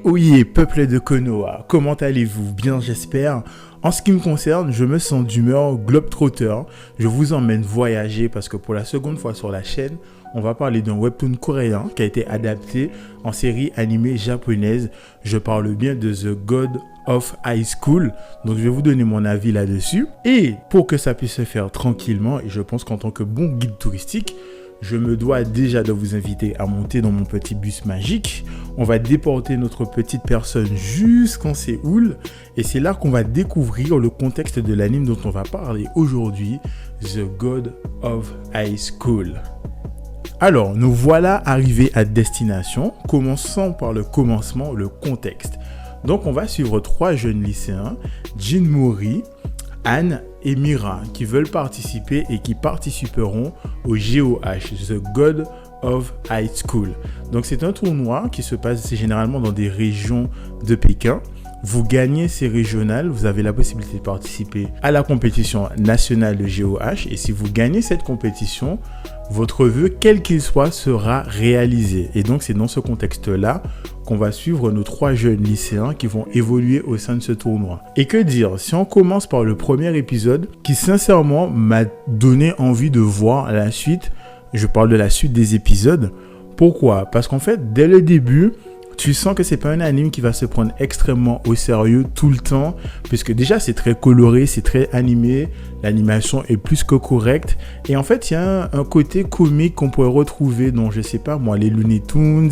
Oyez, peuple de Konoha, comment allez-vous? Bien, j'espère. En ce qui me concerne, je me sens d'humeur globetrotter. Je vous emmène voyager parce que pour la seconde fois sur la chaîne, on va parler d'un webtoon coréen qui a été adapté en série animée japonaise. Je parle bien de The God of High School. Donc je vais vous donner mon avis là-dessus. Et pour que ça puisse se faire tranquillement, et je pense qu'en tant que bon guide touristique, je me dois déjà de vous inviter à monter dans mon petit bus magique. On va déporter notre petite personne jusqu'en Séoul. Et c'est là qu'on va découvrir le contexte de l'anime dont on va parler aujourd'hui, The God of High School. Alors, nous voilà arrivés à destination. Commençons par le commencement, le contexte. Donc, on va suivre trois jeunes lycéens, Jin Mori, Anne et Mira, qui veulent participer et qui participeront au GOH, The God of High School. Donc c'est un tournoi qui se passe généralement dans des régions de Pékin. Vous gagnez ces régionales, vous avez la possibilité de participer à la compétition nationale de GOH. Et si vous gagnez cette compétition, votre vœu, quel qu'il soit, sera réalisé. Et donc c'est dans ce contexte-là qu'on va suivre nos trois jeunes lycéens qui vont évoluer au sein de ce tournoi. Et que dire, si on commence par le premier épisode, qui sincèrement m'a donné envie de voir la suite, je parle de la suite des épisodes. Pourquoi? Parce qu'en fait, dès le début, tu sens que c'est pas un anime qui va se prendre extrêmement au sérieux tout le temps, puisque déjà c'est très coloré, c'est très animé, l'animation est plus que correcte. Et en fait, il y a un côté comique qu'on pourrait retrouver dans, je sais pas moi, les Looney Tunes,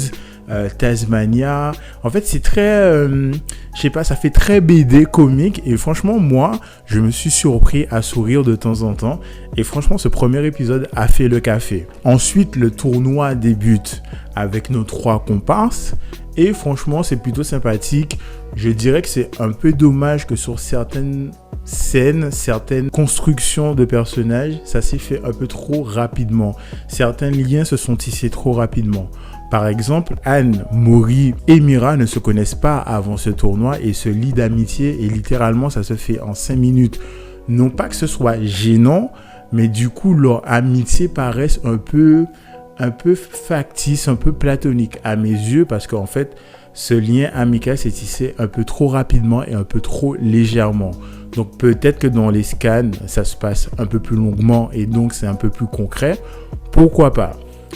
Tasmania. En fait, c'est très, je sais pas, ça fait très BD comique. Et franchement, moi, je me suis surpris à sourire de temps en temps. Et franchement, ce premier épisode a fait le café. Ensuite, le tournoi débute avec nos trois comparses. Et franchement, c'est plutôt sympathique. Je dirais que c'est un peu dommage que sur certaines scènes, certaines constructions de personnages, ça s'est fait un peu trop rapidement. Certains liens se sont tissés trop rapidement. Par exemple, Anne, Mori et Mira ne se connaissent pas avant ce tournoi et se lient d'amitié. Et littéralement, ça se fait en 5 minutes. Non pas que ce soit gênant, mais du coup, leur amitié paraît un peu factice, un peu platonique à mes yeux, parce qu'en fait, ce lien amical s'est tissé un peu trop rapidement et un peu trop légèrement. Donc peut-être que dans les scans, ça se passe un peu plus longuement et donc c'est un peu plus concret. Pourquoi pas?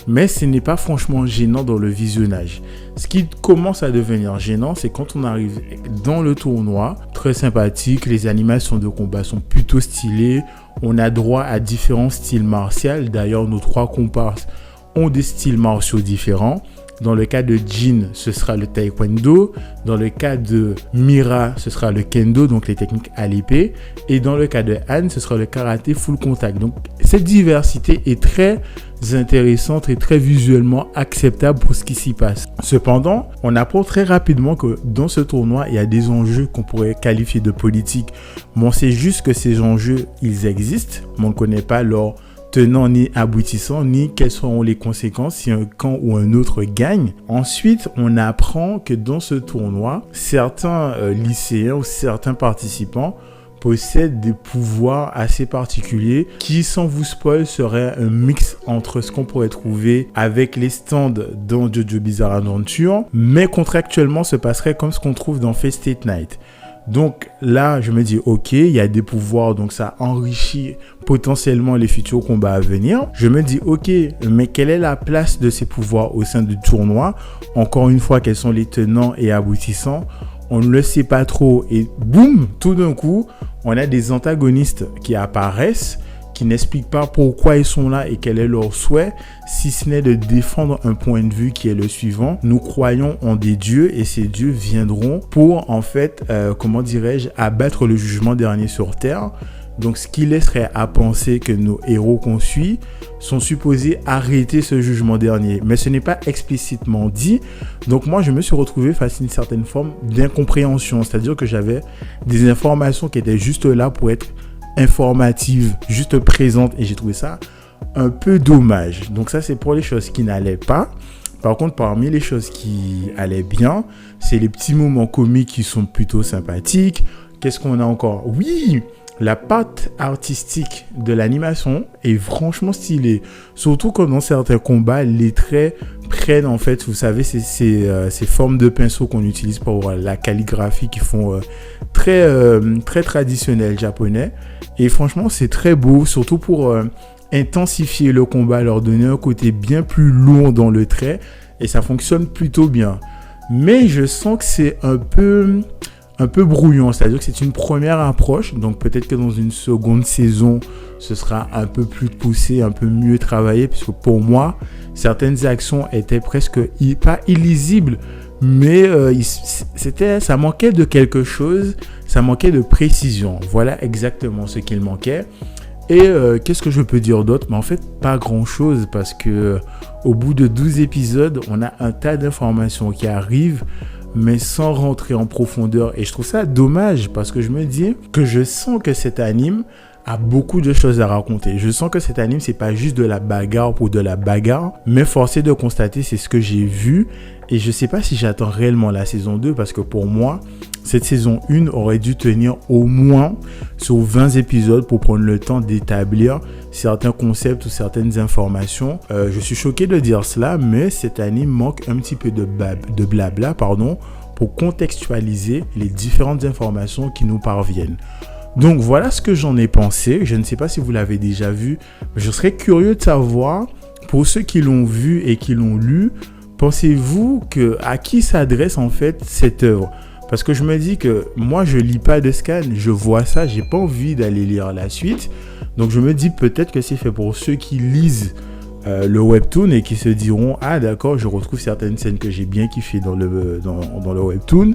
Mais ce n'est pas franchement gênant dans le visionnage. Ce qui commence à devenir gênant, c'est quand on arrive dans le tournoi, très sympathique, les animations de combat sont plutôt stylées, on a droit à différents styles martiaux. D'ailleurs, nos trois comparses ont des styles martiaux différents. Dans le cas de Jin, ce sera le taekwondo. Dans le cas de Mira, ce sera le kendo, donc les techniques à l'épée. Et dans le cas de Anne, ce sera le karaté full contact. Donc cette diversité est très intéressante et très visuellement acceptable pour ce qui s'y passe. Cependant, on apprend très rapidement que dans ce tournoi, il y a des enjeux qu'on pourrait qualifier de politiques. Bon, c'est juste que ces enjeux, ils existent, mais on ne connaît pas leur tenant ni aboutissant, ni quelles seront les conséquences si un camp ou un autre gagne. Ensuite, on apprend que dans ce tournoi, certains lycéens ou certains participants possèdent des pouvoirs assez particuliers qui, sans vous spoil, seraient un mix entre ce qu'on pourrait trouver avec les stands dans JoJo Bizarre Adventure, mais contractuellement se passerait comme ce qu'on trouve dans Fate Stay Night. Donc là, je me dis, ok, il y a des pouvoirs, donc ça enrichit potentiellement les futurs combats à venir. Je me dis, ok, mais quelle est la place de ces pouvoirs au sein du tournoi? Encore une fois, quels sont les tenants et aboutissants? On ne le sait pas trop. Et boum, tout d'un coup, on a des antagonistes qui apparaissent, qui n'expliquent pas pourquoi ils sont là et quel est leur souhait, si ce n'est de défendre un point de vue qui est le suivant. Nous croyons en des dieux et ces dieux viendront pour, en fait, abattre le jugement dernier sur Terre. Donc, ce qui laisserait à penser que nos héros qu'on suit sont supposés arrêter ce jugement dernier. Mais ce n'est pas explicitement dit. Donc, moi, je me suis retrouvé face à une certaine forme d'incompréhension. C'est-à-dire que j'avais des informations qui étaient juste là pour être informative, juste présente, et j'ai trouvé ça un peu dommage. Donc ça, c'est pour les choses qui n'allaient pas. Par contre, parmi les choses qui allaient bien, c'est les petits moments comiques qui sont plutôt sympathiques. Qu'est-ce qu'on a encore? Oui, la patte artistique de l'animation est franchement stylée. Surtout quand dans certains combats, les traits prennent en fait, vous savez, ces formes de pinceau qu'on utilise pour la calligraphie qui font très traditionnel japonais. Et franchement, c'est très beau, surtout pour intensifier le combat, leur donner un côté bien plus lourd dans le trait. Et ça fonctionne plutôt bien. Mais je sens que c'est un peu brouillon, c'est-à-dire que c'est une première approche, donc peut-être que dans une seconde saison, ce sera un peu plus poussé, un peu mieux travaillé, puisque pour moi, certaines actions étaient presque pas illisibles, mais ça manquait de quelque chose, ça manquait de précision. Voilà exactement ce qu'il manquait. Et qu'est-ce que je peux dire d'autre? Mais en fait, pas grand-chose, parce que au bout de 12 épisodes, on a un tas d'informations qui arrivent, mais sans rentrer en profondeur. Et je trouve ça dommage parce que je me dis que je sens que cet anime a beaucoup de choses à raconter. Je sens que cet anime, c'est pas juste de la bagarre pour de la bagarre, mais forcé de constater, c'est ce que j'ai vu. Et je sais pas si j'attends réellement la saison 2 parce que pour moi, cette saison 1 aurait dû tenir au moins sur 20 épisodes pour prendre le temps d'établir certains concepts ou certaines informations. Je suis choqué de dire cela, mais cet anime manque un petit peu de blabla, pour contextualiser les différentes informations qui nous parviennent. Donc voilà ce que j'en ai pensé. Je ne sais pas si vous l'avez déjà vu, mais je serais curieux de savoir, pour ceux qui l'ont vu et qui l'ont lu, pensez-vous à qui s'adresse en fait cette œuvre? Parce que je me dis que moi, je lis pas de scan, je vois ça, j'ai pas envie d'aller lire la suite. Donc je me dis peut-être que c'est fait pour ceux qui lisent le webtoon et qui se diront « Ah d'accord, je retrouve certaines scènes que j'ai bien kiffées dans le webtoon. »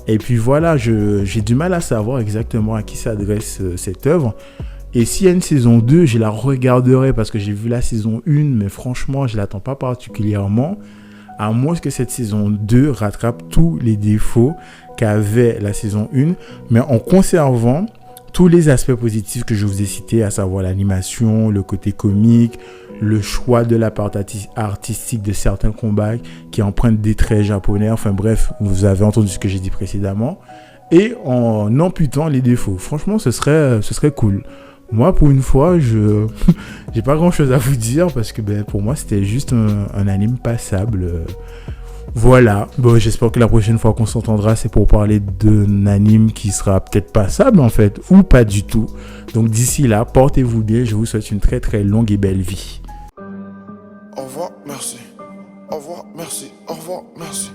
Et puis voilà, j'ai du mal à savoir exactement à qui s'adresse cette œuvre. Et s'il y a une saison 2, je la regarderai parce que j'ai vu la saison 1, mais franchement, je ne l'attends pas particulièrement. À moins que cette saison 2 rattrape tous les défauts qu'avait la saison 1, mais en conservant tous les aspects positifs que je vous ai cités, à savoir l'animation, le côté comique, le choix de la part artistique de certains combats qui empruntent des traits japonais. Enfin bref, vous avez entendu ce que j'ai dit précédemment. Et en amputant les défauts. Franchement, ce serait cool. Moi, pour une fois, je j'ai pas grand-chose à vous dire parce que pour moi, c'était juste un anime passable. Voilà. Bon, j'espère que la prochaine fois qu'on s'entendra, c'est pour parler d'un anime qui sera peut-être passable en fait, ou pas du tout. Donc d'ici là, portez-vous bien. Je vous souhaite une très très longue et belle vie. Au revoir, merci. Au revoir, merci. Au revoir, merci.